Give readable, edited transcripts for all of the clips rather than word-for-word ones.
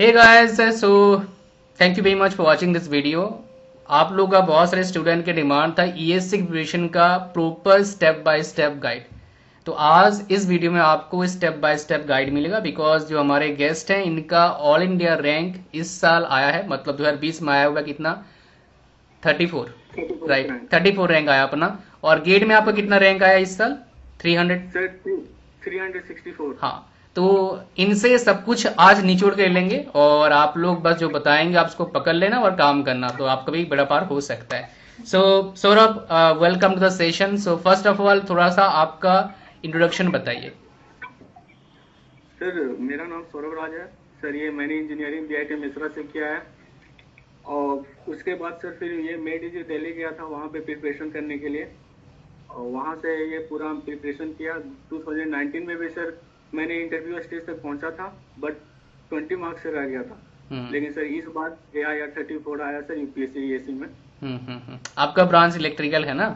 Hey guys, so thank you very much for watching this video. आप लोग का बहुत सारे स्टूडेंट के डिमांड था ईएससी प्रिपरेशन का proper step by step guide. तो आज इस वीडियो में आपको स्टेप बाय स्टेप गाइड मिलेगा, बिकॉज जो हमारे गेस्ट हैं इनका ऑल इंडिया रैंक इस साल आया है, मतलब 2020 में आया हुआ कितना 34, 34 राइट रैंक 34 रैंक आया अपना। और गेट में आपका कितना रैंक आया इस साल? 300। सर 364। हाँ, तो इनसे सब कुछ आज निचोड़ के लेंगे और आप लोग बस जो बताएंगे आप उसको पकड़ लेना और काम करना, तो आपका भी बड़ा पार हो सकता है। So Saurabh, welcome to the session. So first of all थोड़ा सा आपका इंट्रोडक्शन बताइए। सर मेरा नाम सौरभ राज है। सर ये मैंने इंजीनियरिंग बीआईटी मिश्रा से किया है। और उसके बाद सर फिर ये मेडिजी दिल्ली गया था वहाँ पे प्रिपरेशन करने के लिए। और वहाँ से ये पूरा प्रिपरेशन किया। 2019 में भी सर मैंने इंटरव्यू स्टेज तक पहुँचा था, बट 20 मार्क्स से रह गया था। हम्म लेकिन सर इस बार ए आई 34 आया सर यूपीएससी यूएससी में। आपका ब्रांच इलेक्ट्रिकल है ना?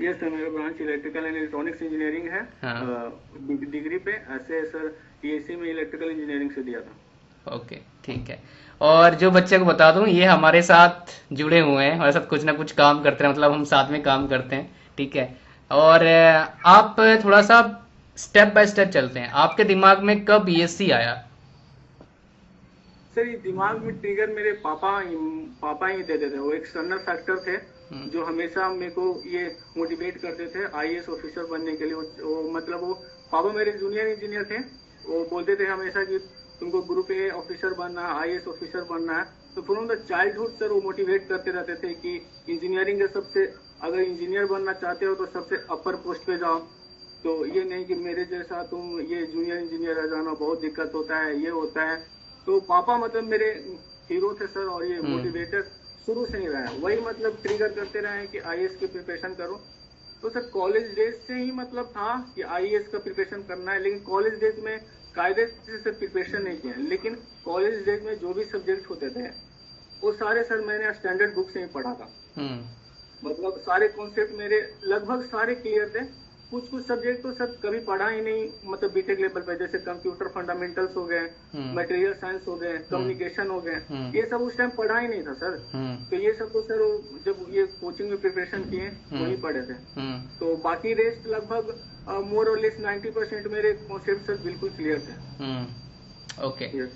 ये सर मेरा branch electrical and electronics engineering है। हाँ। डिग्री पे ऐसे सर टीएससी में इलेक्ट्रिकल इंजीनियरिंग से दिया था। ओके, ठीक है। और जो बच्चे को बता दूं, ये हमारे साथ जुड़े हुए हैं, हमारे साथ कुछ ना कुछ काम करते हैं, मतलब हम साथ में काम करते हैं, ठीक है। और आप थोड़ा सा स्टेप बाय स्टेप चलते हैं। आपके दिमाग में कब बीएससी आया? सर ये दिमाग में ट्रिगर मेरे पापा ही देते थे। वो एक्सटर्नल फैक्टर थे हम्म जो हमेशा मेरे को ये मोटिवेट करते थे आईएएस ऑफिसर बनने के लिए। मतलब वो पापा मेरे जूनियर इंजीनियर थे। वो बोलते थे हमेशा कि तुमको ग्रुप ए ऑफिसर बनना है, आईएएस ऑफिसर बनना है। तो फ्रॉम द चाइल्डहुड सर वो मोटिवेट करते रहते थे कि इंजीनियरिंग के सबसे, अगर इंजीनियर बनना चाहते हो तो सबसे अपर पोस्ट पे जाओ। तो ये नहीं कि मेरे जैसा तुम ये जूनियर इंजीनियर रह जाना, बहुत दिक्कत होता है, ये होता है। तो पापा मतलब मेरे हीरो थे सर, और ये हम्म मोटिवेटर शुरू से ही रहे। वही मतलब ट्रिगर करते रहे कि आईएएस की प्रिपरेशन करो। तो सर कॉलेज डेज से ही मतलब था कि आईएएस का प्रिपरेशन करना है, लेकिन कॉलेज डेज में कायदे से सर प्रिपरेशन नहीं किया। लेकिन कॉलेज डेज में जो भी सब्जेक्ट होते थे वो सारे सर मैंने स्टैंडर्ड बुक से ही पढ़ा था। हम्म मतलब सारे कॉन्सेप्ट मेरे लगभग सारे क्लियर थे। कुछ कुछ सब्जेक्ट तो सर कभी पढ़ा ही नहीं, मतलब बीटेक लेवल पे, जैसे कंप्यूटर फंडामेंटल्स हो गए, हम्म मटेरियल साइंस हो गए, हम्म कम्युनिकेशन हो गए। हम्म ये सब उस टाइम पढ़ा ही नहीं था सर। हम्म तो ये सब तो सर जब ये कोचिंग में प्रिपरेशन किए हम्म वही पढ़े थे। हम्म तो बाकी रेस्ट लगभग मोर और लेस 90% मेरे कॉन्सेप्ट सर बिल्कुल क्लियर थे। ओके। ये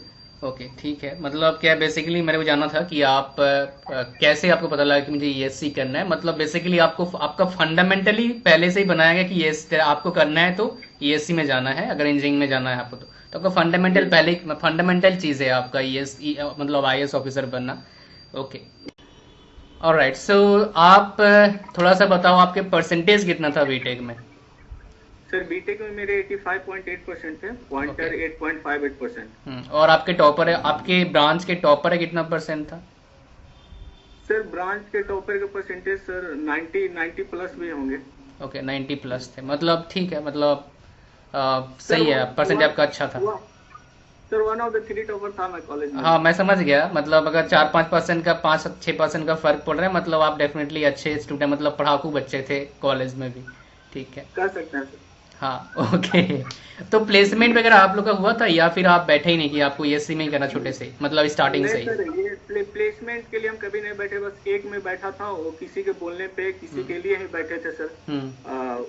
ओके, ठीक है। मतलब क्या, बेसिकली मेरे को जानना था कि आप कैसे आपको पता लगा कि मुझे ईएससी करना है। मतलब बेसिकली आपको आपका फंडामेंटली पहले से ही बनाया गया कि ये आपको करना है तो ईएससी में जाना है, अगर इंजीनियरिंग में जाना है आपको तो आपका फंडामेंटल ये पहले फंडामेंटल चीज़ है आपका ईएससी, मतलब आईएएस ऑफिसर बनना। Okay, alright. सो आप थोड़ा सा बताओ आपके परसेंटेज कितना था बीटेक में? सर बीटेक में मेरे 85.8% थे, ओके। पॉइंटर 8.58%। और आपके टॉपर है, आपके ब्रांच के टॉपर है, कितना परसेंट था? सर ब्रांच के टॉपर का परसेंटेज सर 90 प्लस भी होंगे। ओके, 90 प्लस थे, मतलब ठीक है, मतलब सर सही है, परसेंटेज आपका अच्छा था। One sir one of the three topper था मैं कॉलेज में हाँ, भी। मैं समझ गया। मतलब अगर 4-5% का 5-6% का फर्क पड़ रहा है, मतलब आप डेफिनेटली अच्छे स्टूडेंट, मतलब पढ़ाकू बच्चे थे कॉलेज में भी, ठीक है। कर सकते हैं सर। हाँ, ओके। तो प्लेसमेंट वगैरह आप लोग का हुआ था या फिर आप बैठे ही नहीं कि आपको ईएससी में ही करना छोटे से, मतलब स्टार्टिंग नहीं से ही? सर, ये प्लेसमेंट के लिए हम कभी नहीं बैठे। बस एक में बैठा था, वो किसी के बोलने पे किसी हम्म के लिए ही बैठे थे सर। हम्म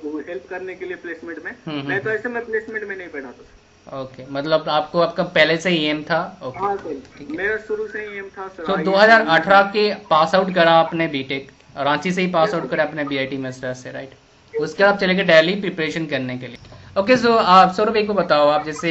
वो हेल्प करने के लिए प्लेसमेंट में। नहीं तो हम्म। ऐसे मैं प्लेसमेंट में नहीं बैठा था सर। ओके, मतलब आपको आपका पहले से ही एम था। ओके, हाँ सर, ठीक है। मेरा शुरू से ही एम था सर तो आईएएस में ही 2018 बनना। के पास आउट करा आपने बीटेक, रांची से ही पास यस आउट सर। करा अपने बीआईटी मेसरा से, राइट? यस उसके सर। बाद आप चले गए दिल्ली प्रिपरेशन करने के लिए। ओके, सो आप सौरभ एक को बताओ, आप जैसे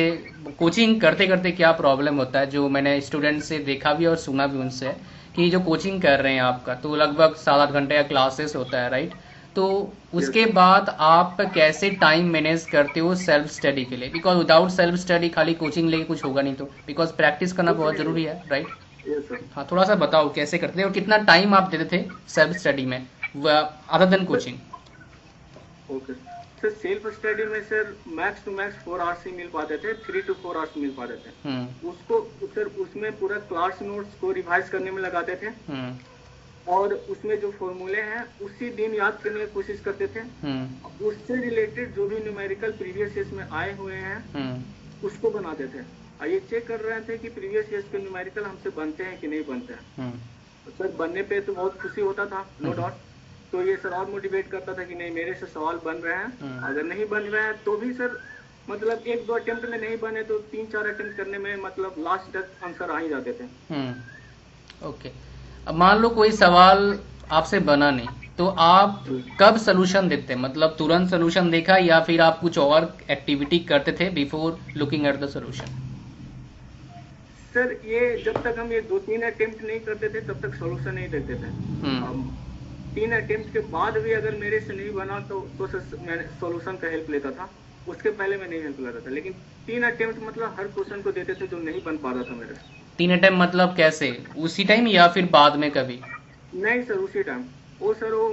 कोचिंग करते करते क्या प्रॉब्लम होता है, जो मैंने स्टूडेंट से देखा भी और सुना भी उनसे, कि जो कोचिंग कर रहे हैं आपका तो लगभग 7-8 घंटे का क्लासेस होता है, राइट? तो यस उसके सर। बाद आप कैसे टाइम मैनेज करते हो सेल्फ स्टडी के लिए? बिकॉज विदाउट सेल्फ स्टडी खाली कोचिंग लेके कुछ होगा नहीं, तो बिकॉज प्रैक्टिस करना कुछ बहुत नहीं जरूरी है, राइट? है। Yes sir. हाँ, थोड़ा सा बताओ कैसे करते थे और कितना टाइम आप देते थे सेल्फ स्टडी में, अदर देन बस coaching? Okay sir, self study में sir max to max 4 hours ही मिल पाते थे, 3 to 4 आवर्स मिल पाते थे। हम्म उसको सर उसमें पूरा क्लास नोट्स को रिवाइज करने में लगाते थे। हम्म और उसमें जो फॉर्मूले हैं उसी दिन याद करने की कोशिश करते थे। हम्म उससे रिलेटेड जो भी न्यूमेरिकल प्रीवियस ईयर्स में आए हुए हैं हम्म उसको बनाते थे। ये चेक कर रहे थे कि प्रीवियस ईयर्स के न्यूमेरिकल हमसे बनते हैं कि नहीं बनते हैं। तो सर बनने पे तो बहुत खुशी होता था, नो डाउट। तो ये सर और मोटिवेट करता था कि नहीं मेरे से सवाल बन रहे हैं, अगर नहीं बन रहे हैं तो भी सर मतलब 1-2 अटेम्प्ट में नहीं बने तो 3-4 अटेम्प्ट करने में मतलब लास्ट तक आंसर आ ही जाते थे। ओके, अब मान लो कोई सवाल आपसे बना नहीं, तो आप कब सोल्यूशन देते हैं? मतलब तुरंत सोल्यूशन देखा या फिर आप कुछ और एक्टिविटी करते थे before looking at the solution? Sir ये जब तक हम ये 2-3 अटेम्प्ट नहीं करते थे तब तक सोल्यूशन नहीं देते थे। 3 अटेम्प्ट के बाद भी अगर मेरे से नहीं बना तो सर मैं सोल्यूशन का हेल्प लेता था, उसके पहले मैं नहीं हेल्प लेता था। लेकिन 3 अटेम्प्ट मतलब हर क्वेश्चन को देते थे जो नहीं बन पा रहा था मेरे से। 3 अटेम्प्ट मतलब कैसे, उसी टाइम या फिर बाद में कभी? नहीं सर उसी टाइम। वो सर वो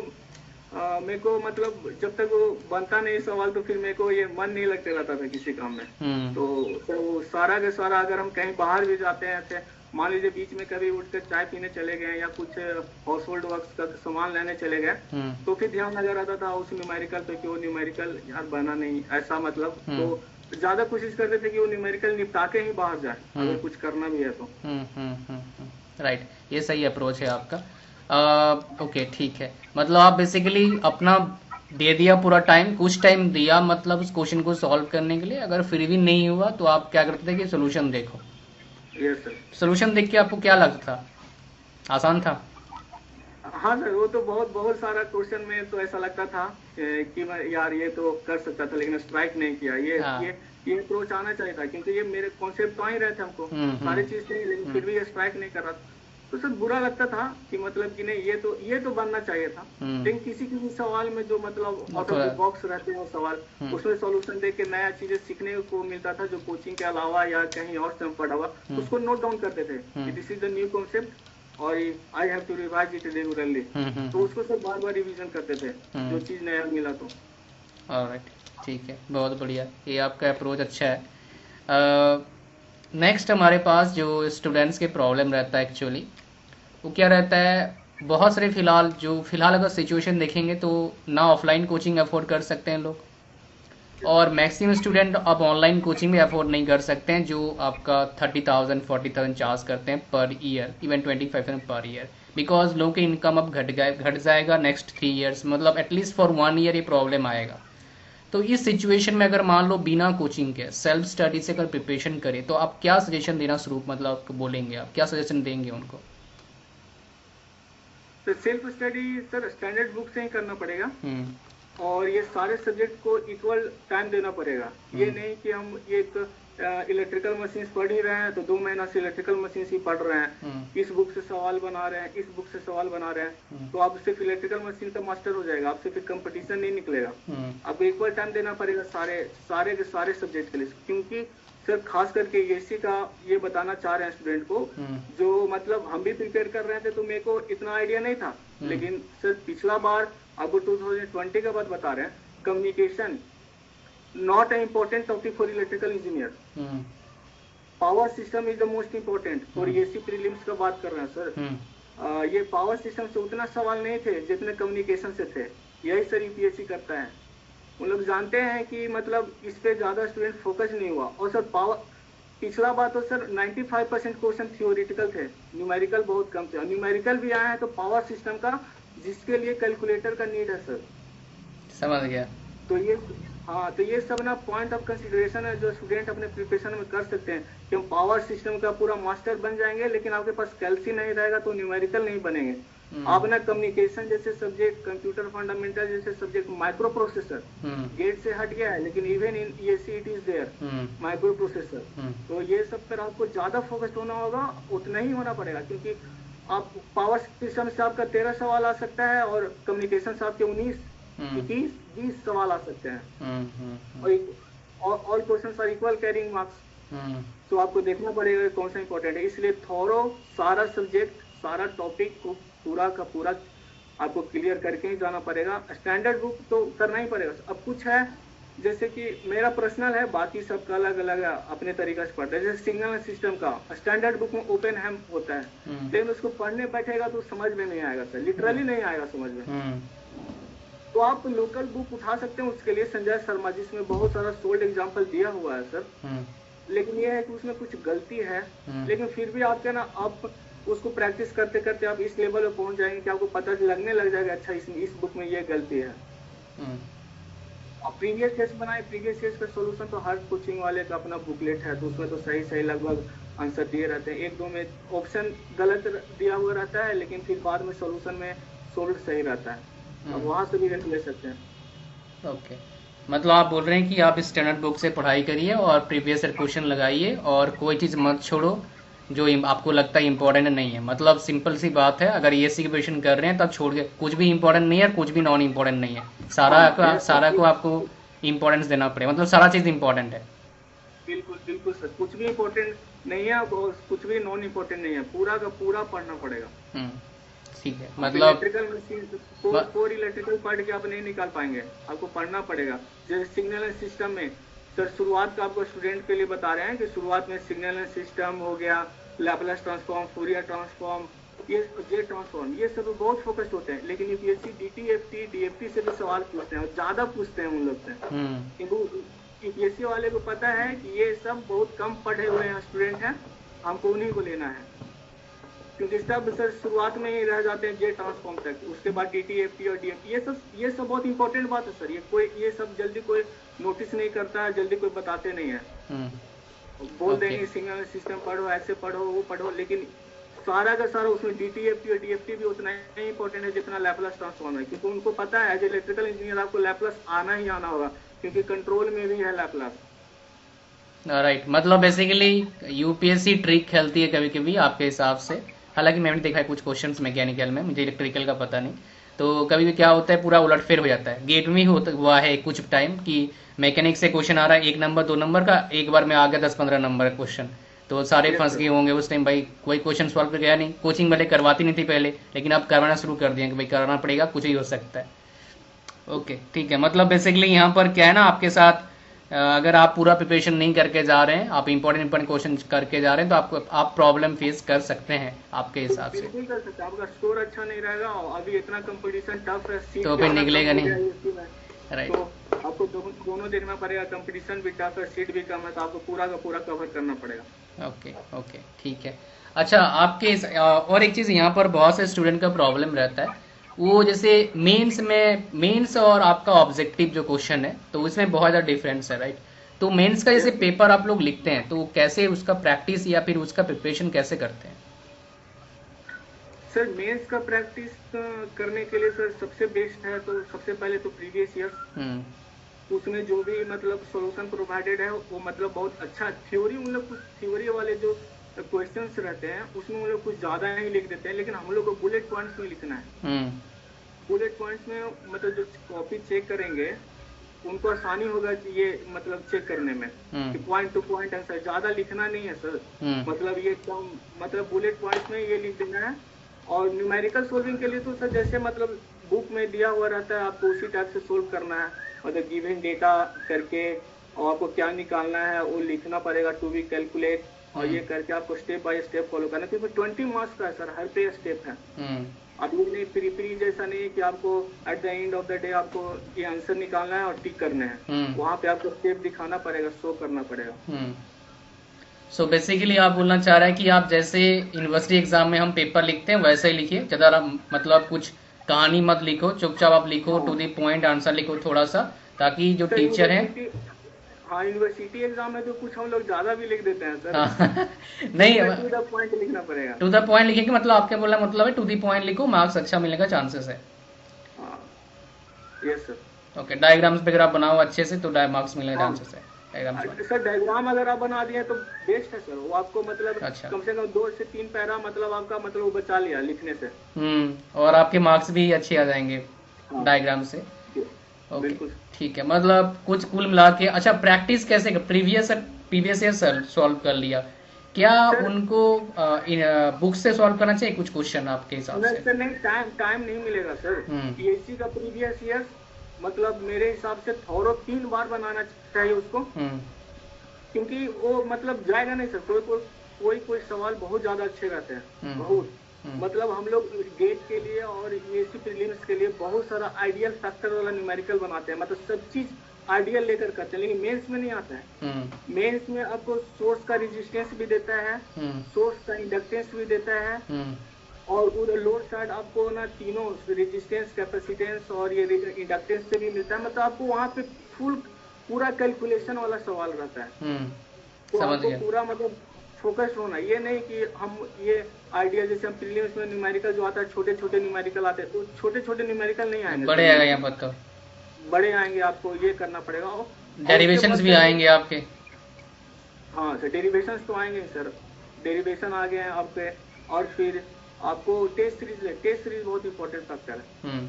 मेरे को मतलब जब तक वो बनता नहीं सवाल तो फिर मेरे को ये मन नहीं लगते रहता था किसी काम में। तो वो सारा का सारा अगर हम कहीं बाहर भी जाते हैं ऐसे मान लीजिए बीच में कभी उठकर चाय पीने चले गए या कुछ हाउस होल्ड वर्क का सामान लेने चले गए तो फिर ध्यान लगा रहता था उस न्यूमेरिकल पे कि वो न्यूमेरिकल यार बना नहीं ऐसा मतलब। तो ज्यादा कोशिश करते थे कि वो न्यूमेरिकल निपटा के ही बाहर जाए अगर कुछ करना भी है तो। राइट, ये सही अप्रोच है आपका। ओके ठीक है, मतलब आप बेसिकली अपना दे दिया पूरा टाइम, कुछ टाइम दिया मतलब उस क्वेश्चन को सॉल्व करने के लिए, अगर फिर भी नहीं हुआ तो आप क्या करते थे कि सोल्यूशन देखो। Yes sir. सोल्यूशन देख के आपको क्या लगता था, आसान था? हाँ सर वो तो बहुत बहुत सारा क्वेश्चन में तो ऐसा लगता था कि मैं यार ये तो कर सकता था लेकिन स्ट्राइक नहीं किया। ये अप्रोच आना चाहिए था क्योंकि ये मेरे कॉन्सेप्ट तो आ ही रहे थे हमको सारी चीज थी लेकिन फिर भी ये स्ट्राइक नहीं कर रहा था। तो सर बुरा लगता था कि मतलब कि नहीं ये तो बनना चाहिए था। लेकिन किसी किसी सवाल में जो मतलब आउट ऑफ द बॉक्स रहते हैं वो सवाल उसमें सॉल्यूशन देख के नया चीजें सीखने को मिलता था जो कोचिंग के अलावा या कहीं और से पढ़ा हुआ उसको नोट डाउन करते थे कि this is the new concept और I have to revise it regularly. तो उसको सब बार बार रिवीजन करते थे जो चीज नया मिला तो। ऑलराइट, ठीक है, बहुत बढ़िया, ये आपका अप्रोच अच्छा है। नेक्स्ट हमारे पास जो स्टूडेंट्स के प्रॉब्लम रहता है एक्चुअली वो क्या रहता है, बहुत सारे फिलहाल अगर सिचुएशन देखेंगे तो ना ऑफलाइन कोचिंग अफोर्ड कर सकते हैं लोग और मैक्सिमम स्टूडेंट अब ऑनलाइन कोचिंग भी अफोर्ड नहीं कर सकते हैं जो आपका 30,000 40,000 चार्ज करते हैं per year, even 25,000 per year, because लोगों की इनकम अब घट जाएगा नेक्स्ट 3 ईयर्स, मतलब एटलीस्ट फॉर 1 ईयर ये प्रॉब्लम आएगा। तो इस सिचुएशन में अगर मान लो बिना कोचिंग के सेल्फ स्टडी से अगर प्रिपरेशन करें तो आप क्या सजेशन देना शुरू मतलब बोलेंगे, आप क्या सजेशन देंगे उनको? तो self study sir standard book से ही करना पड़ेगा और ये सारे सब्जेक्ट को इक्वल टाइम देना पड़ेगा। ये नहीं कि हम एक इलेक्ट्रिकल मशीन पढ़ ही रहे हैं तो 2 महीना से इलेक्ट्रिकल मशीन ही पढ़ रहे हैं, इस बुक से सवाल बना रहे हैं, इस बुक से सवाल बना रहे हैं तो आप सिर्फ इलेक्ट्रिकल मशीन का मास्टर हो जाएगा, आपसे फिर कंपटीशन नहीं निकलेगा। अब इक्वल टाइम देना पड़ेगा सारे के सारे सब्जेक्ट के लिए। क्योंकि सर खास करके एसी का ये बताना चाह रहे हैं स्टूडेंट को जो मतलब हम भी प्रिपेयर कर रहे थे तो मेरे को इतना आइडिया नहीं था लेकिन सर पिछला बार आपको 2020 का बात बता रहे हैं, communication not an important topic for electrical engineer. Power system is the most important और एसी प्रीलिम्स का बात कर रहे हैं सर। ये पावर सिस्टम से उतना सवाल नहीं थे जितने कम्युनिकेशन से थे, यही सर यूपीएससी करता है। उन लोग जानते हैं कि मतलब इस पे ज्यादा स्टूडेंट फोकस नहीं हुआ और सर पावर पिछला बार तो सर 95% क्वेश्चन थियोरिटिकल थे, न्यूमेरिकल बहुत कम थे और न्यूमेरिकल भी आए हैं तो पावर सिस्टम का जिसके लिए कैलकुलेटर का नीड है सर। समझ गया। तो ये सब ना पॉइंट ऑफ कंसिडरेशन है जो स्टूडेंट अपने प्रिपरेशन में कर सकते हैं कि हम पावर सिस्टम का पूरा मास्टर बन जाएंगे लेकिन आपके पास कैल्सी नहीं रहेगा तो न्यूमेरिकल नहीं बनेंगे। आप ना कम्युनिकेशन जैसे सब्जेक्ट, कंप्यूटर फंडामेंटल जैसे सब्जेक्ट, माइक्रो प्रोसेसर गेट से हट गया है लेकिन even in ESC it is there microprocessor. तो ये सब पर आपको ज्यादा फोकस्ड होना होगा, उतना ही होना पड़ेगा क्योंकि आप पावर सिस्टम से आपका 13 सवाल आ सकता है और कम्युनिकेशन से आपके 19 20 सवाल आ सकते हैं और all questions are equal carrying marks. तो आपको देखना पड़ेगा कौन सा इंपॉर्टेंट है, इसलिए थोरो सारा सब्जेक्ट सारा टॉपिक को पूरा का पूरा आपको क्लियर करके ही जाना पड़ेगा। स्टैंडर्ड बुक तो करना ही पड़ेगा। अब कुछ है जैसे कि मेरा पर्सनल है, बाकी सबका अलग अलग अपने तरीके से पढ़ते हैं। जैसे सिग्नल सिस्टम का स्टैंडर्ड बुक में ओपन हैम होता है लेकिन उसको पढ़ने बैठेगा तो समझ में नहीं आएगा सर, लिटरली नहीं आएगा समझ में। तो आप लोकल बुक उठा सकते हैं उसके लिए, संजय शर्मा जिसमें बहुत सारा सोल्ड एग्जाम्पल दिया हुआ है सर। लेकिन ये है कि उसमें कुछ गलती है, लेकिन फिर भी आपके ना आप उसको प्रैक्टिस करते करते आप इस लेवल पे पहुंच जाएंगे कि आपको पता लगने लग जाएगा, अच्छा इस बुक में ये गलती है। अब प्रीवियस टेस्ट बनाए, प्रीवियस टेस्ट का सोल्यूशन तो हर कोचिंग वाले का अपना बुकलेट है, तो उसमें तो सही सही लगभग आंसर दिए रहते हैं। एक दो में ऑप्शन गलत दिया हुआ रहता है, लेकिन फिर बाद में सोल्यूशन में सोल्व सही रहता है। अब वहां से भी रेट ले सकते हैं। ओके, मतलब आप बोल रहे हैं कि आप स्टैंडर्ड बुक से पढ़ाई करिए और प्रीवियस क्वेश्चन लगाइए और कोई चीज़ मत छोड़ो जो आपको लगता है इम्पोर्टेंट नहीं है। मतलब सिंपल सी बात है, अगर ईएससी की प्रिपरेशन कर रहे हैं तब छोड़ के कुछ भी इम्पोर्टेंट नहीं है, कुछ भी नॉन इम्पोर्टेंट नहीं है, सारा को आपको इम्पोर्टेंस देना पड़ेगा, मतलब सारा चीज़ इम्पोर्टेंट है। बिल्कुल बिल्कुल सर, कुछ भी इम्पोर्टेंट नहीं है और कुछ भी नॉन इम्पोर्टेंट नहीं है, पूरा का पूरा पढ़ना पड़ेगा। ठीक है, मतलब इलेक्ट्रिकल मशीन कोर इलेक्ट्रिकल पढ़ के आप नहीं निकाल पाएंगे, आपको पढ़ना पड़ेगा। जैसे सिग्नल एंड सिस्टम में सर शुरुआत का आपको स्टूडेंट के लिए बता रहे हैं कि शुरुआत में सिग्नल एंड सिस्टम हो गया, लैपलेस ट्रांसफॉर्म, फूरियर ट्रांसफॉर्म, ये जे ट्रांसफॉर्म, ये सब बहुत फोकस्ड होते हैं। लेकिन यूपीएससी डीटीएफटी डीएफटी से भी सवाल पूछते हैं और ज्यादा पूछते हैं उन लोग से, क्योंकि यूपीएससी वाले को पता है कि ये सब बहुत कम पढ़े हुए हैं स्टूडेंट हैं, हमको उन्हीं को लेना है, क्योंकि सब सर शुरुआत में ही रह जाते हैं जे ट्रांसफॉर्म तक, उसके बाद डीटीएफटी और डीएफटी, ये सब बहुत इंपॉर्टेंट बात है सर। ये सब जल्दी कोई नोटिस नहीं करता है, जल्दी कोई बताते नहीं है। बोल देंगे सिग्नल सिस्टम पढ़ो, ऐसे पढ़ो, वो पढ़ो, लेकिन सारा का सारा उसमें डीटीएफटी और डीएफटी भी उतना ही इंपॉर्टेंट है जितना लैपलेस ट्रांसफॉर्म है, क्योंकि उनको पता है एज इलेक्ट्रिकल इंजीनियर आपको लैपलेस आना ही आना होगा, क्योंकि कंट्रोल में भी है लैपलेस। राइट, मतलब बेसिकली यूपीएससी ट्रिक खेलती है कभी कभी आपके हिसाब से। हालांकि मैंने देखा है कुछ क्वेश्चंस मैकेनिकल में, मुझे इलेक्ट्रिकल का पता नहीं, तो कभी भी क्या होता है पूरा उलटफेर हो जाता है। गेट में हुआ है कुछ टाइम कि मैकेनिक से क्वेश्चन आ रहा है 1 नंबर 2 नंबर का, एक बार में आ गया 10-15 नंबर का क्वेश्चन, तो सारे फंस गए होंगे उस टाइम। भाई कोई क्वेश्चन सॉल्व कर गया नहीं, कोचिंग वाले करवाती नहीं थी पहले, लेकिन अब करवाना शुरू कर दिया कि भाई कराना पड़ेगा, कुछ ही हो सकता है। ओके ठीक है, मतलब बेसिकली यहाँ पर क्या है ना आपके साथ, अगर आप पूरा प्रिपरेशन नहीं करके जा रहे हैं, आप इंपॉर्टेंट क्वेश्चन करके जा रहे हैं, तो आप प्रॉब्लम फेस कर सकते हैं आपके हिसाब से। बिल्कुल कर सकते हैं, आपका स्कोर अच्छा नहीं रहेगा और अभी इतना कंपटीशन टफ है, तो फिर निकलेगा नहीं। राइट, तो आपको दोनों देखना पड़ेगा, कंपटीशन भी टफ है, सीट भी कम है, तो आपको पूरा का पूरा कवर करना पड़ेगा। ओके ओके ठीक है। अच्छा, आपके और एक चीज़ यहाँ पर बहुत से स्टूडेंट का प्रॉब्लम रहता है, वो जैसे मेंस और आपका ऑब्जेक्टिव जो क्वेश्चन है, तो उसमें बहुत ज़्यादा डिफरेंस है, राइट? तो मेंस का जैसे पेपर आप लोग लिखते हैं, तो कैसे उसका प्रैक्टिस या फिर उसका प्रिपरेशन कैसे करते हैं? सर मेंस का प्रैक्टिस करने के लिए सर सबसे बेस्ट है, तो सबसे पहले तो प्रीवियस ईयर, उसमें जो भी मतलब सॉल्यूशन प्रोवाइडेड है वो मतलब बहुत अच्छा, थ्योरी उन लोग कुछ थ्योरी वाले जो क्वेश्चंस रहते हैं उसमें उन लोग कुछ ज्यादा ही लिख देते हैं, लेकिन हम लोग को बुलेट पॉइंट्स में लिखना है। बुलेट पॉइंट्स में मतलब जो कॉपी चेक करेंगे उनको आसानी होगा कि ये मतलब चेक करने में कि पॉइंट टू पॉइंट आंसर, ज्यादा लिखना नहीं है सर। मतलब ये कम, मतलब बुलेट पॉइंट्स में ये लिख देना है। और न्यूमेरिकल सोल्विंग के लिए तो सर जैसे मतलब बुक में दिया हुआ रहता है, आपको उसी टाइप से सोल्व करना है, मतलब गिवन डेटा करके और आपको क्या निकालना है वो लिखना पड़ेगा, टू बी कैलकुलेट, और ये करके आपको स्टेप बाय स्टेप फॉलो करना है, क्योंकि 20 मार्क्स का है सर, हर पे स्टेप है। अब ये नहीं प्री जैसा नहीं है कि आपको at the end of the day आपको ये आंसर निकालना है और टिक करने हैं, वहाँ पे आपको स्टेप दिखाना पड़ेगा, शो करना पड़ेगा। सो बेसिकली आप बोलना चाह रहे हैं कि आप जैसे यूनिवर्सिटी एग्जाम में हम पेपर लिखते हैं वैसे ही लिखिए, ज्यादा मतलब कुछ कहानी मत लिखो, चुपचाप आप लिखो, टू दी पॉइंट आंसर लिखो थोड़ा सा, ताकि जो टीचर है। हाँ, यूनिवर्सिटी एग्जाम में तो कुछ हम लोग ज्यादा भी लिख देते हैं सर। नहीं, टू द पॉइंट लिखना पड़ेगा। टू द पॉइंट लिखेंगे मतलब आपके बोलना मतलब है टू द पॉइंट लिखो, मार्क्स अच्छा मिलने का चांसेस है। Yes sir. ओके, डायग्राम्स वगैरह आप बनाओ अच्छे से तो मार्क्स मिलने का चांसेस है। सर डायग्राम अगर आप बना दिए तो बेस्ट है सर, वो आपको मतलब अच्छा, कम से कम 2 से 3 पैरा मतलब आपका मतलब वो बचा लिया लिखने से। और आपके मार्क्स भी अच्छे आ जाएंगे डायग्राम से। ओके ठीक है, मतलब कुछ कुल मिला के। अच्छा, प्रैक्टिस कैसे प्रीवियस ईयर सॉल्व कर लिया, क्या उनको बुक से सॉल्व करना चाहिए कुछ क्वेश्चन आपके हिसाब से? सर नहीं, टाइम नहीं मिलेगा सर। पीएचसी का प्रीवियस ईयर मतलब मेरे हिसाब से थोरो 3 बार बनाना चाहिए उसको, क्योंकि वो मतलब जाएगा नहीं सर, कोई सवाल बहुत ज्यादा अच्छे रहते हैं, बहुत मतलब हम लोग गेट के लिए और यूएससी प्रीलिम्स के लिए बहुत सारा आइडियल फैक्टर वाला न्यूमेरिकल बनाते हैं, मतलब सब चीज आइडियल लेकर करते हैं, लेकिन मेंस में नहीं आता है। मेंस में आपको सोर्स का रेजिस्टेंस भी देता है, सोर्स का इंडक्टेंस भी देता है, और उधर लोड साइड आपको ना तीनों रेजिस्टेंस, कैपेसिटेंस और ये इंडक्टेंस से भी मिलता है। मतलब आपको वहाँ पे पूरा कैलकुलेशन वाला सवाल रहता है। तो आपको पूरा मतलब फोकस होना, ये नहीं कि हम ये आइडिया जैसे हम प्रीलिम्स में न्यूमेरिकल जो आता है, छोटे छोटे न्यूमेरिकल आते हैं, तो छोटे छोटे न्यूमेरिकल नहीं आएंगे, बड़े आएगा यहाँ पर, तो बड़े आएंगे, आपको ये करना पड़ेगा। डेरिवेशंस भी आएंगे आपके। हाँ सर, डेरिवेशंस तो आएंगे सर, डेरिवेशन आ गए हैं आपके। और फिर आपको टेस्ट सीरीज बहुत इंपॉर्टेंट फैक्टर है।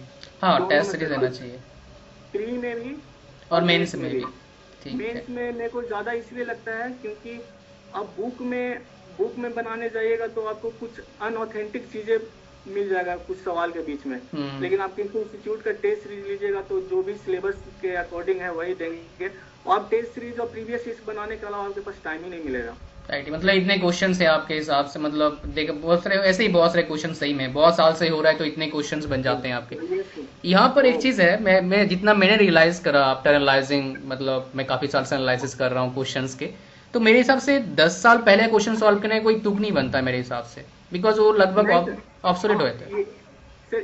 हाँ, टेस्ट सीरीज रहना चाहिए, प्री में भी और मेंस में भी। मेंस में मेरे को ज्यादा इसलिए लगता है क्योंकि अब बुक में बनाने जाइएगा तो आपको कुछ अनऑथेंटिक चीजें मिल जाएगा कुछ सवाल के बीच में। लेकिन आप किसी इंस्टीट्यूट का टेस्ट सीरीज लीजिएगा तो जो भी सिलेबस के अकॉर्डिंग है वही देंगे, और आप टेस्ट सीरीज और प्रीवियस सीरीज बनाने के अलावा आपके पास टाइम ही नहीं मिलेगा। राइट, मतलब इतने क्वेश्चन है आपके हिसाब से, मतलब देखो बहुत सारे ऐसे ही बहुत सारे क्वेश्चन सही में बहुत साल से हो रहा है, तो इतने क्वेश्चंस बन जाते हैं आपके। यहाँ पर एक चीज है, मैं जितना मैंने रियलाइज करा आफ्टर एनालाइजिंग, मतलब मैं काफी साल से एनालिसिस कर रहा हूँ क्वेश्चंस के, तो मेरे हिसाब से 10 साल पहले क्वेश्चन सॉल्व करने कोई तुक नहीं बनता मेरे हिसाब से, बिकॉज वो लगभग ऑब्सोलेट होते हैं। सर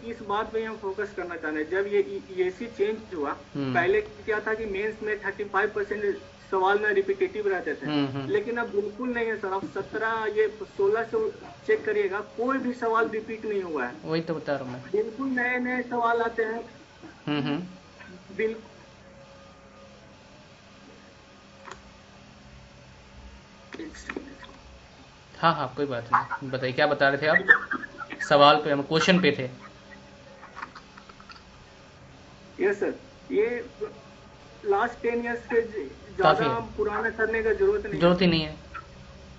इस बात पे हम फोकस करना चाहते हैं। जब ये ईएसी चेंज हुआ, पहले क्या था कि मेंस में 35% सवाल में रिपीटेटिव रहते थे, लेकिन अब बिल्कुल नहीं है सर। अब 16 से चेक करिएगा, कोई भी सवाल रिपीट नहीं हुआ है। वही तो बता रहा हूँ मैं, बिल्कुल नए नए सवाल आते हैं। बिल्कुल। हाँ, कोई बात नहीं, बताइए क्या बता रहे थे आप? सवाल पे, हम क्वेश्चन पे थे। यस सर, ये लास्ट 10 इयर्स के ज्यादा पुराना करने का जरूरत ही नहीं है,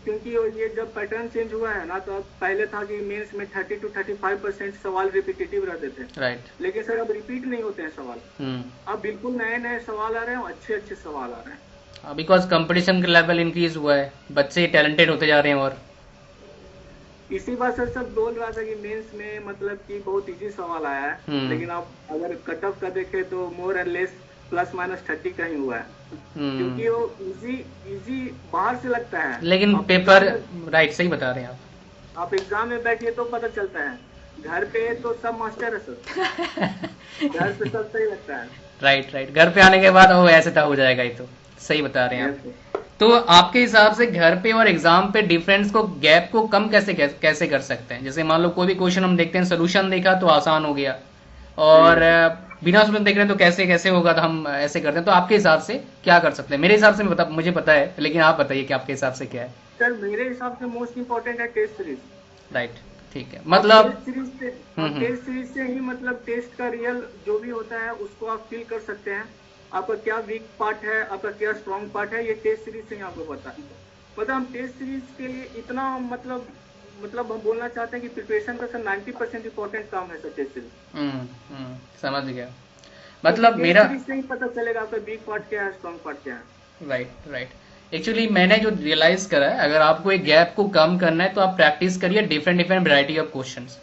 क्योंकि ये जब पैटर्न चेंज हुआ है ना, तो अब पहले था कि मेंस में 30 to 35% सवाल रिपीटेटिव रहते थे। राइट, लेकिन सर अब रिपीट नहीं होते हैं सवाल। अब बिल्कुल नए नए सवाल आ रहे हैं, अच्छे सवाल आ रहे हैं, बिकॉज कंपटीशन का लेवल इंक्रीज हुआ है, बच्चे टैलेंटेड होते जा रहे हैं। और इसी बात सर सब बोल रहा था कि मेंस में मतलब कि बहुत इजी सवाल आया है, लेकिन आप अगर कट ऑफ का देखें तो मोर एंड लेस +-30 का ही हुआ है, क्योंकि वो इजी बाहर से लगता है, लेकिन पेपर राइट सही बता रहे हैं आप एग्जाम में बैठिए तो पता चलता है, घर पे तो सब मास्टर है सर। घर पे सब सही लगता है। राइट, घर पे आने के बाद वो ऐसे था हो जाएगा, ये तो सही बता रहे हैं आप। तो आपके हिसाब से घर पे और एग्जाम पे डिफरेंस को, गैप को कम कैसे कर सकते हैं? जैसे मान लो कोई भी क्वेश्चन हम देखते हैं, सोल्यूशन देखा तो आसान हो गया, और बिना सोल्यूशन देख रहे हैं तो कैसे होगा, तो हम ऐसे करते हैं। तो आपके हिसाब से क्या कर सकते हैं? मेरे हिसाब से मुझे पता है, लेकिन आप बताइए कि आपके हिसाब से क्या है। सर मेरे हिसाब से मोस्ट इम्पोर्टेंट है टेस्ट सीरीज। राइट, ठीक है, मतलब टेस्ट सीरीज से ही मतलब टेस्ट का रियल जो भी होता है उसको आप फील कर सकते हैं। आपका क्या वीक पार्ट है, आपका क्या स्ट्रॉन्ग पार्ट है, ये टेस्ट सीरीज से ही आपको पता है। मतलब हम टेस्ट सीरीज के लिए इतना मतलब हम बोलना चाहते हैं कि प्रिपरेशन का सर 90% इम्पोर्टेंट काम है सर टेस्ट सीरीज। समझ गया, मतलब तो मेरा से ही पता चलेगा आपका वीक पार्ट क्या है, स्ट्रॉन्ग पार्ट क्या है। राइट। एक्चुअली मैंने जो रियलाइज करा है, अगर आपको एक गैप को कम करना है तो आप प्रैक्टिस करिए डिफरेंट वैरायटी ऑफ क्वेश्चंस,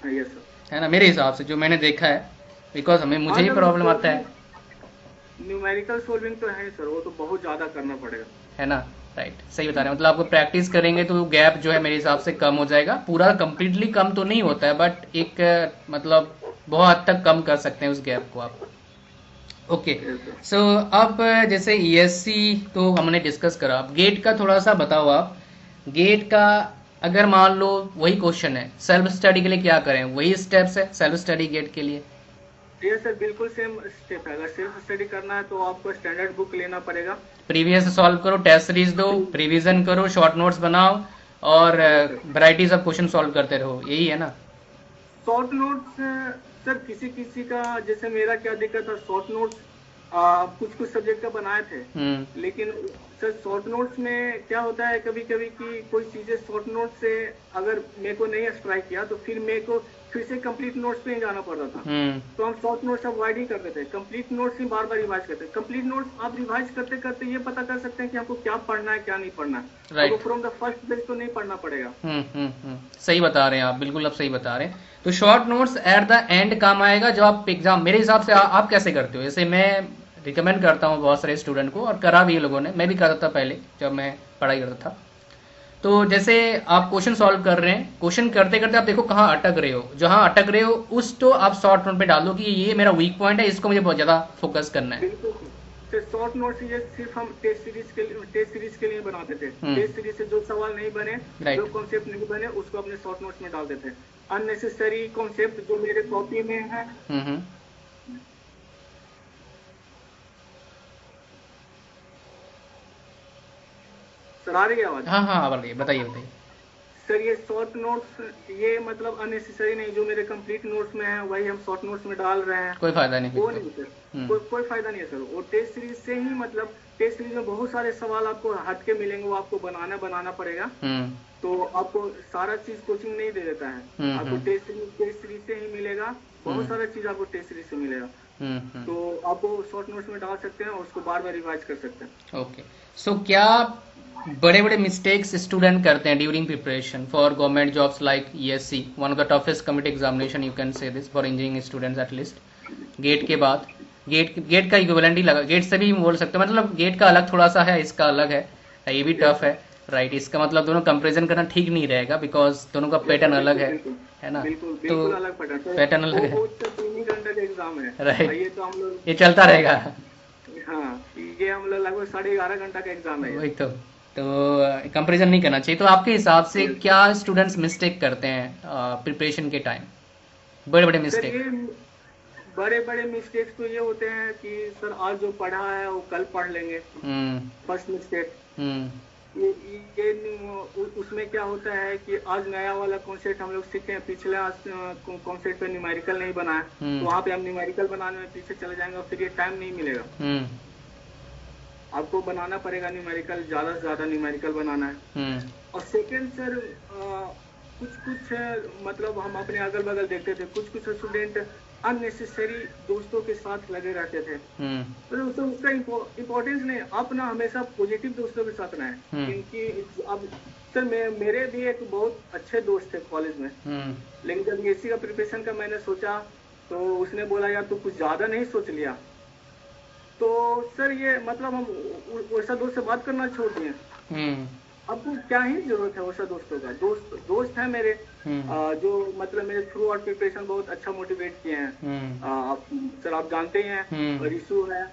है ना, मेरे हिसाब से जो मैंने देखा है, बिकॉज मुझे ही प्रॉब्लम आता है। न्यूमेरिकल सोल्विंग तो है सर, वो तो बहुत ज्यादा करना पड़ेगा, है ना। राइट, सही बता रहे हैं, मतलब आपको प्रैक्टिस करेंगे तो गैप जो है मेरे हिसाब से कम हो जाएगा। पूरा कंप्लीटली कम तो नहीं होता है, बट एक मतलब बहुत हद तक कम कर सकते हैं उस गैप को आप। ओके, सो अब जैसे ईएससी तो हमने डिस्कस करा, अब गेट का थोड़ा सा बताओ आप। गेट का अगर मान लो वही क्वेश्चन है, सेल्फ स्टडी के लिए क्या करें? वही स्टेप्स है सेल्फ स्टडी गेट के लिए? ये सर बिल्कुल सेम स्टेप है। अगर सेल्फ स्टडी करना है तो आपको स्टैंडर्ड बुक लेना पड़ेगा, प्रीवियस सॉल्व करो, टेस्ट सीरीज दो, रिवीजन करो, शॉर्ट नोट्स बनाओ, और वैरायटीज ऑफ क्वेश्चन सॉल्व करते रहो, यही है ना। शॉर्ट नोट्स सर किसी का, जैसे मेरा क्या दिक्कत था, शॉर्ट नोट्स कुछ सब्जेक्ट का बनाए थे, लेकिन सर शॉर्ट नोट्स में क्या होता है कभी कभी कि कोई चीजें शॉर्ट नोट से अगर मेरे को नहीं स्ट्राइक किया तो फिर मेरे को फिर से कंप्लीट नोट्स पे ही जाना पड़ता था। तो हम शॉर्ट नोट्स अवॉइड ही करते थे, कंप्लीट नोट्स ही बार रिवाइज करते थे। कंप्लीट नोट्स आप रिवाइज करते करते ये पता कर सकते हैं कि आपको क्या पढ़ना है क्या नहीं पढ़ना है। right. From the first page तो नहीं पढ़ना पड़ेगा। सही बता रहे हैं आप, बिल्कुल आप सही बता रहे हैं। तो short notes at the end काम आएगा जब आप एग्जाम, मेरे हिसाब से आप कैसे करते हो? जैसे मैं रिकमेंड करता हूँ बहुत सारे स्टूडेंट को, और करा भी ये लोगों ने, मैं भी करता था पहले जब मैं पढ़ाई करता था। तो जैसे आप क्वेश्चन सॉल्व कर रहे हैं, क्वेश्चन करते करते आप देखो कहाँ अटक रहे हो, जहाँ अटक रहे हो उस तो आप शॉर्ट नोट पे डाल दो कि ये मेरा वीक पॉइंट है, इसको मुझे बहुत ज़्यादा फोकस करना है। बिल्कुल। तो शॉर्ट नोट्स ये सिर्फ हम टेस्ट सीरीज के लिए बनाते थे। टेस्ट सीरीज से जो सवाल नहीं बने, जो कॉन्सेप्ट नहीं बने, उसको अपने शॉर्ट नोट्स में डाल देते। अननेसेसरी कॉन्सेप्ट जो मेरे कॉपी में है, सर आ रही है आवाज? हाँ हाँ आ रही है, बताइए बताइए। सर ये शॉर्ट नोट्स ये मतलब अननेसेसरी नहीं, जो मेरे कंप्लीट नोट्स में है वही हम शॉर्ट नोट्स में डाल रहे हैं। कोई फायदा नहीं, वो नहीं सर, कोई फायदा नहीं है सर। वो टेस्ट सीरीज से ही मतलब टेस्ट सीरीज में बहुत सारे सवाल आपको हट के मिलेंगे, वो आपको बनाना पड़ेगा। तो आपको सारा चीज कोचिंग नहीं दे देता है, आपको टेस्ट सीरीज से ही मिलेगा। बहुत सारा चीज आपको टेस्ट सीरीज से मिलेगा। तो आपको शॉर्ट नोट्स में डाल सकते हैं और उसको बार बार रिवाइज कर सकते हैं। ओके, सो क्या बड़े बड़े मिस्टेक्स स्टूडेंट करते हैं during preparation for government jobs like ESC, one of the toughest committee examination, you can say this for engineering students at least. GATE के बाद गेट का इक्विवेलेंट ही लगा, गेट से भी बोल सकते हैं, मतलब गेट का अलग थोड़ा सा है, इसका अलग है, ये भी टफ है, राइट। इसका मतलब दोनों कंपैरिजन करना ठीक नहीं रहेगा, बिकॉज दोनों का पैटर्न अलग है ना। तो अलग पैटर्न अलग है, एग्जाम है, राइट। ये तो हम लोग ये चलता रहेगा। हाँ, ये हम लोग लगभग 11.5 घंटा का एग्जाम है। वही तो कंपैरिजन नहीं करना चाहिए। तो आपके हिसाब से क्या स्टूडेंट्स मिस्टेक करते हैं प्रिपरेशन के टाइम, बड़े बड़े मिस्टेक? बड़े बड़े मिस्टेक्स तो ये होते हैं कि सर आज जो पढ़ा है वो कल पढ़ लेंगे। फर्स्ट मिस्टेक ये उसमें क्या होता है कि आज नया वाला कॉन्सेप्ट हम लोग सीखे, पिछले कॉन्सेप्ट पे न्यूमेरिकल नहीं बनाया, तो वहाँ पे हम न्यूमेरिकल बनाने में पीछे चले जाएंगे और फिर ये टाइम नहीं मिलेगा। आपको बनाना पड़ेगा न्यूमेरिकल, ज्यादा से ज्यादा न्यूमेरिकल बनाना है। और सेकेंड सर कुछ मतलब हम अपने अगल बगल देखते थे, कुछ स्टूडेंट अननेसेसरी दोस्तों के साथ लगे रहते थे। तो उसका इम्पोर्टेंस नहीं, आप ना हमेशा पॉजिटिव दोस्तों के साथ रहें। इनकी अब सर मेरे भी एक बहुत अच्छे दोस्त थे कॉलेज में, लेकिन जब ESC का प्रिपरेशन का मैंने सोचा तो उसने बोला यार तू कुछ ज्यादा नहीं सोच लिया। तो सर ये मतलब हम वैसा दोस्त से बात करना छोड़ दिए। आपको क्या ही जरूरत है वैसा दोस्तों का? दोस्त है मेरे जो मतलब मेरे थ्रू आउट प्रिपरेशन बहुत अच्छा मोटिवेट किए हैं। सर आप जानते ही हैं, और इशू है,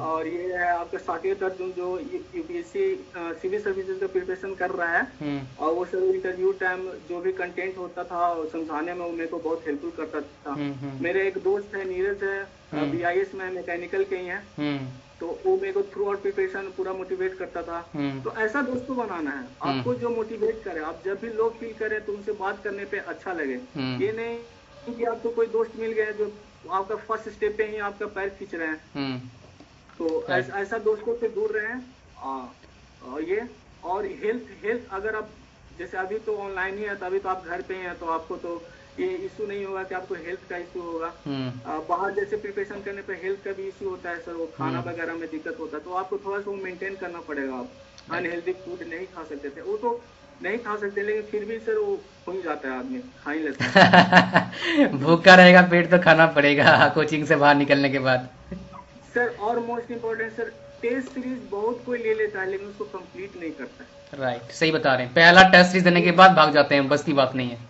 और ये है आपका साकेत अर्जुन जो UPSC सिविल सर्विसेज का प्रिपरेशन कर रहा है। और वो सर इंटरव्यू टाइम जो भी कंटेंट होता था समझाने में वो मेरे को बहुत हेल्पफुल करता था। मेरे एक दोस्त है नीरज है, BIS में मैकेनिकल के ही है, तो वो मेरे को थ्रू आउट प्रिपरेशन पूरा मोटिवेट करता था। तो ऐसा दोस्तों बनाना है आपको जो मोटिवेट करे। आप जब भी लो फील करें तो उनसे बात करने पे अच्छा लगे। ये नहीं कि आपको कोई दोस्त मिल गया जो आपका फर्स्ट स्टेप पे ही आपका पैर खींच रहे हैं। तो ऐसा दोस्तों से दूर रहें। ये और हेल्थ अगर आप जैसे अभी तो ऑनलाइन ही है, तो अभी तो आप घर पे ही हैं, तो आपको तो ये इशू नहीं होगा कि आपको हेल्थ का इशू होगा। बाहर जैसे प्रिपरेशन करने पे हेल्थ का भी इशू होता है सर, वो खाना वगैरह में दिक्कत होता है, तो आपको थोड़ा सा वो मेंटेन करना पड़ेगा। आप अनहेल्दी फूड नहीं खा सकते थे, वो तो नहीं खा सकते, लेकिन फिर भी सर वो हो ही जाता है, आदमी खा ही लेता है। भूखा रहेगा पेट तो खाना पड़ेगा कोचिंग से बाहर निकलने के बाद। सर और most important sir, test series बहुत कोई ले लेता है लेकिन उसको कंप्लीट नहीं करता है। राइट, सही बता रहे हैं, पहला टेस्ट सीरीज देने के बाद भाग जाते हैं, बस की बात नहीं है।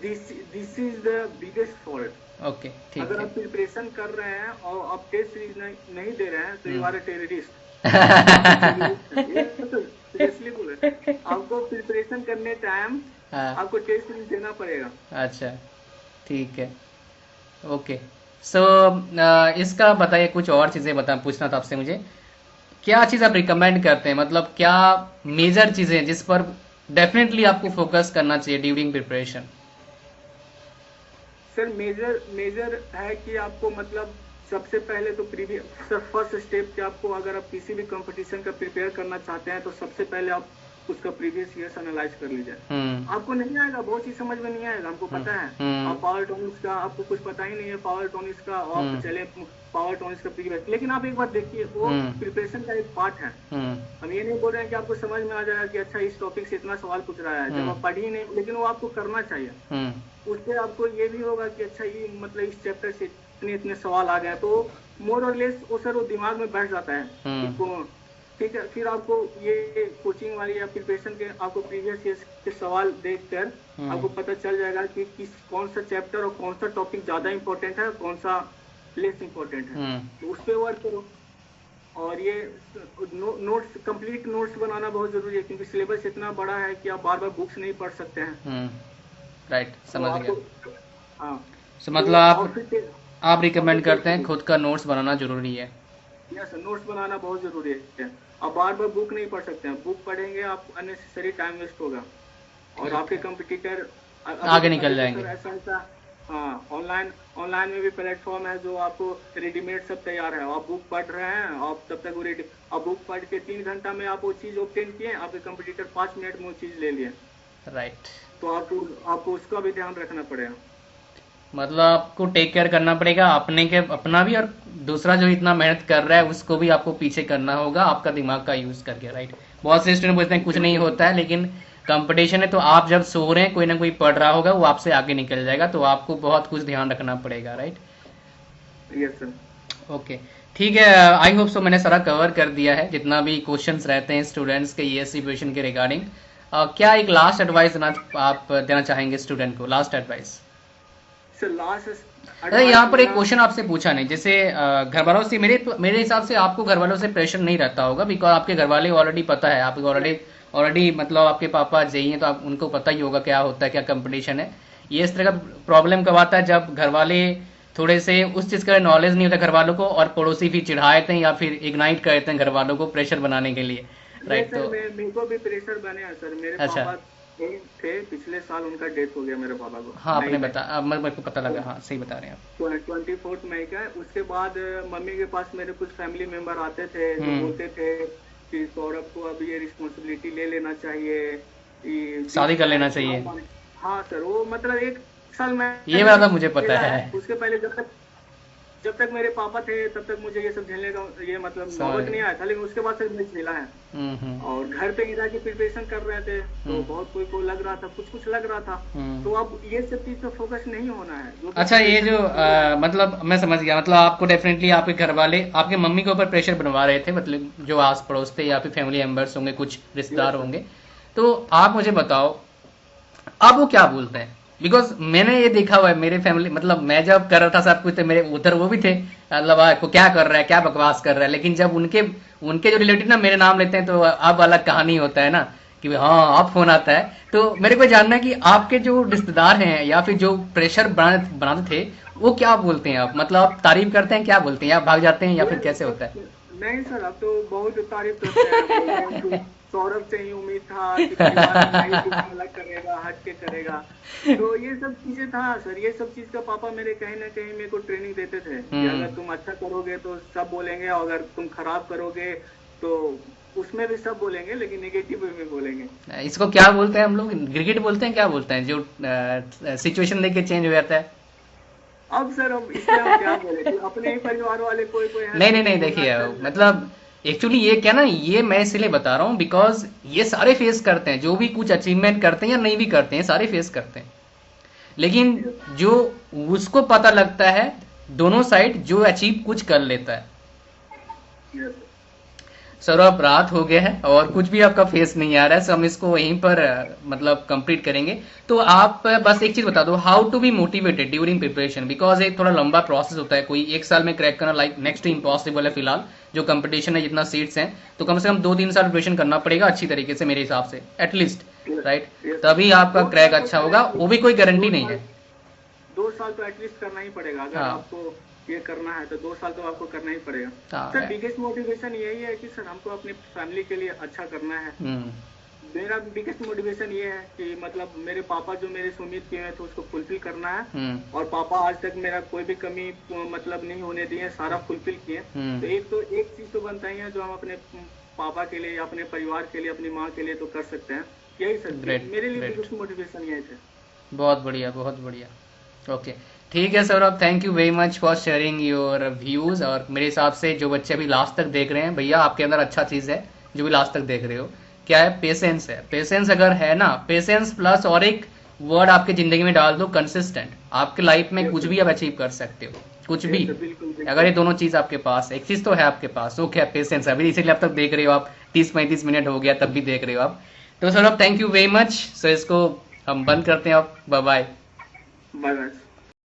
This is the biggest fault. Okay, ठीक है। अगर आप प्रिपरेशन कर रहे हैं और आप टेस्ट सीरीज नहीं दे रहे हैं तो you are a terrorist. Seriously बोले, आपको प्रिपरेशन करने टाइम आपको टेस्ट सीरीज देना पड़ेगा। अच्छा, ठीक है, ओके। सो इसका बताइए, कुछ और चीजें पूछना था आपसे मुझे। क्या चीज आप रिकमेंड करते हैं, मतलब क्या मेजर चीजें जिस पर डेफिनेटली आपको फोकस करना चाहिए ड्यूरिंग प्रिपरेशन? सर मेजर है कि आपको मतलब सबसे पहले तो फर्स्ट स्टेप कि आपको अगर आप किसी भी कंपटीशन का प्रिपेयर करना चाहते हैं तो सबसे पहले आप उसका प्रीवियस ईयर्स एनालाइज कर लीजिए। आपको नहीं आएगा, बहुत चीज समझ में नहीं आएगा, हमको पता है। आप पावर टॉनिक्स का आपको कुछ पता ही नहीं है, पावर टॉनिक्स का और चले पावर टॉनिक्स का प्रीवियस, लेकिन आप एक बार देखिए वो प्रिपरेशन का एक पार्ट है। हम ये नहीं बोल रहे हैं कि आपको समझ में आ जाएगा कि अच्छा इस टॉपिक से इतना सवाल पूछ रहा है, जब आप पढ़ी नहीं, लेकिन वो आपको करना चाहिए। उससे आपको ये भी होगा कि अच्छा ये मतलब इस चैप्टर से इतने इतने सवाल आ गए, तो मोर और लेस वो सर वो दिमाग में बैठ जाता है तो ठीक है। फिर आपको ये कोचिंग वाली या प्रिपरेशन के आपको प्रीवियस ईयर के सवाल देखकर आपको पता चल जाएगा कि कौन सा चैप्टर और कौन सा टॉपिक ज्यादा इम्पोर्टेंट है, कौन सा लेस इम्पोर्टेंट है, तो उस पर वर्क करो। और ये नोट्स, कंप्लीट नोट्स बनाना बहुत जरूरी है, क्योंकि सिलेबस इतना बड़ा है कि आप बार बार बुक्स नहीं पढ़ सकते हैं। राइट, समझ गया। हाँ, तो मतलब आप रिकमेंड करते हैं खुद का नोट्स बनाना जरूरी है? यस, नोट्स बनाना बहुत जरूरी है। आप बार बार बुक नहीं पढ़ सकते हैं, बुक पढ़ेंगे आप अननेसेसरी टाइम वेस्ट होगा और आपके कंपटीटर आगे निकल जाएंगे। ऐसा हाँ, ऑनलाइन में भी प्लेटफॉर्म है जो आपको रेडीमेड सब तैयार है, आप बुक पढ़ रहे हैं, आप तब तक वो रेडी, आप बुक पढ़ के 3 घंटा में आप वो चीज ऑब्टेन किए, आपके कंपटीटर 5 मिनट में वो चीज ले लिए। राइट, तो आपको उसका भी ध्यान रखना पड़ेगा। मतलब आपको टेक केयर करना पड़ेगा अपना भी, और दूसरा जो इतना मेहनत कर रहा है उसको भी आपको पीछे करना होगा आपका दिमाग का यूज करके। राइट, बहुत से स्टूडेंट बोलते हैं कुछ नहीं होता है, लेकिन कंपटीशन है तो आप जब सो रहे हैं कोई ना कोई पढ़ रहा होगा, वो आपसे आगे निकल जाएगा, तो आपको बहुत कुछ ध्यान रखना पड़ेगा। Right, yes sir. ओके, ठीक है। आई होप सो मैंने सारा कवर कर दिया है जितना भी क्वेश्चंस रहते हैं स्टूडेंट्स के ईएससी प्रिपरेशन के रिगार्डिंग। क्या एक लास्ट एडवाइस आप देना चाहेंगे स्टूडेंट को? लास्ट एडवाइस सर, यहाँ पर एक क्वेश्चन आपसे पूछा नहीं, जैसे घर वालों से, मेरे हिसाब से आपको घर वालों से प्रेशर नहीं रहता होगा, बिकॉज आपके घर वाले ऑलरेडी पता है, आपको ऑलरेडी मतलब आपके पापा जेई हैं, तो आप उनको पता ही होगा क्या होता है, क्या कंपटीशन है। ये इस तरह का प्रॉब्लम कब आता है, जब घर वाले थोड़े से उस चीज का नॉलेज नहीं होता घर वालों को, और पड़ोसी भी चिढ़ा देते हैं या फिर इग्नाइट कर देते हैं घर वालों को प्रेशर बनाने के लिए। राइट, तो मेरे को भी प्रेशर बने हैं सर। मेरे पापा थे, पिछले साल उनका डेथ हो गया मेरे पापा को। हाँ, आपने बताया, मेरे को पता लगा। हाँ, सही बता रहे हैं आप। 24 मई का। उसके बाद मम्मी के पास मेरे कुछ फैमिली मेंबर आते थे जो बोलते थे कि सौरभ को अब ये रिस्पॉन्सिबिलिटी ले लेना चाहिए, शादी कर लेना चाहिए। हाँ सर, वो मतलब 1 साल में ये वाला मुझे पता है। उसके पहले जब तक मेरे पापा थे तब तक मुझे ये सब झेलने का ये मतलब नौबत नहीं आया था, लेकिन उसके बाद से मैं झेला है। और घर पे इधर की प्रिपरेशन कर रहे थे तो बहुत कोई लग रहा था, कुछ लग रहा था, तो अब ये सब चीज पे फोकस नहीं होना है। अच्छा, ये जो मतलब मैं समझ गया, मतलब आपको डेफिनेटली आपके घर वाले आपके मम्मी के ऊपर प्रेशर बनवा रहे थे, मतलब जो आस पड़ोस थे या फिर फैमिली मेंबर्स होंगे, कुछ रिश्तेदार होंगे, तो आप मुझे बताओ अब वो क्या बोलते हैं? बिकॉज मैंने ये देखा हुआ है मेरे फैमिली, मतलब मैं जब कर रहा था सब कुछ, तो मेरे उधर वो भी थे, मतलब को क्या कर रहा है, क्या बकवास कर रहा है, लेकिन जब उनके जो रिलेटिव ना मेरे नाम लेते हैं, तो अब अलग कहानी होता है ना कि हाँ अब फोन आता है। तो मेरे को जानना है कि आपके जो रिश्तेदार हैं या फिर जो प्रेशर बनाते थे, वो क्या बोलते हैं? आप मतलब आप तारीफ करते हैं, क्या बोलते हैं, या भाग जाते हैं, या फिर कैसे होता है? नहीं सर, अब तो बहुत तारीफ करते हैं। सौरभ से ही उम्मीद था कि अलग करेगा, हट के करेगा, तो ये सब चीजें था सर। ये सब चीज का पापा मेरे कहीं ना कहीं मेरे को ट्रेनिंग देते थे कि अगर तुम अच्छा करोगे तो सब बोलेंगे, और अगर तुम खराब करोगे तो उसमें भी सब बोलेंगे, लेकिन नेगेटिव वे में बोलेंगे। इसको क्या बोलते हैं हम लोग? गिरगिट बोलते हैं, क्या बोलते हैं, जो सिचुएशन देख के चेंज हो जाता है? अब सर, अब इसमें हम क्या बोले, अपने ही परिवार वाले कोई नहीं, देखिए मतलब एक्चुअली ये क्या ना, ये मैं इसलिए बता रहा हूँ बिकॉज ये सारे फेस करते हैं, जो भी कुछ अचीवमेंट करते हैं या नहीं भी करते हैं, सारे फेस करते हैं, लेकिन जो उसको पता लगता है दोनों साइड, जो अचीव कुछ कर लेता है। सर अब रात हो गया है और कुछ भी आपका फेस नहीं आ रहा है, सो हम इसको वहीं पर मतलब कंप्लीट करेंगे। तो आप बस एक चीज बता दो, how to be motivated during preparation, because एक थोड़ा लंबा प्रोसेस होता है, कोई 1 साल में क्रैक करना लाइक नेक्स्ट टू इम्पॉसिबल है फिलहाल, जो कंपटीशन है, जितना सीट्स हैं, तो कम से कम 2-3 साल प्रिपरेशन करना पड़ेगा अच्छी तरीके से मेरे हिसाब से, एटलीस्ट, राइट, तभी आपका क्रैक अच्छा होगा, वो भी कोई गारंटी नहीं है। 2 साल तो एटलीस्ट करना ही पड़ेगा, अगर आपको ये करना है तो 2 साल तो आपको करना ही पड़ेगा। सर बिगेस्ट मोटिवेशन यही है कि सर हमको अपनी फैमिली के लिए अच्छा करना है। मेरा बिगेस्ट मोटिवेशन ये है कि मतलब मेरे पापा जो मेरे से उम्मीद किए हैं तो उसको फुलफिल करना है, और पापा आज तक मेरा कोई भी कमी मतलब नहीं होने दिए, सारा फुलफिल किए। तो एक चीज तो बनता ही है जो हम अपने पापा के लिए, अपने परिवार के लिए, अपनी माँ के लिए तो कर सकते हैं। यही सर मेरे लिए बिगेस्ट मोटिवेशन यही थे। बहुत बढ़िया, बहुत बढ़िया। ओके, ठीक है Saurabh, thank you very much for sharing your views. और मेरे हिसाब से जो बच्चे अभी लास्ट तक देख रहे हैं, भैया आपके अंदर अच्छा चीज है जो भी लास्ट तक देख रहे हो, क्या है? पेशेंस है। पेशेंस अगर है ना, पेशेंस प्लस और एक वर्ड आपके जिंदगी में डाल दो, कंसिस्टेंट, आपके लाइफ में कुछ भी आप अचीव कर सकते हो। कुछ भी, बिल्कुल, बिल्कुल। अगर ये दोनों चीज आपके पास, एक चीज तो है आपके पास, वो क्या, पेशेंस। अभी इसीलिए अब तक देख रहे हो आप, 30-35 मिनट हो गया तब भी देख रहे हो आप। तो सर अब thank you very much sir, इसको हम बंद करते हैं अब, बाय बाय। Bye bye.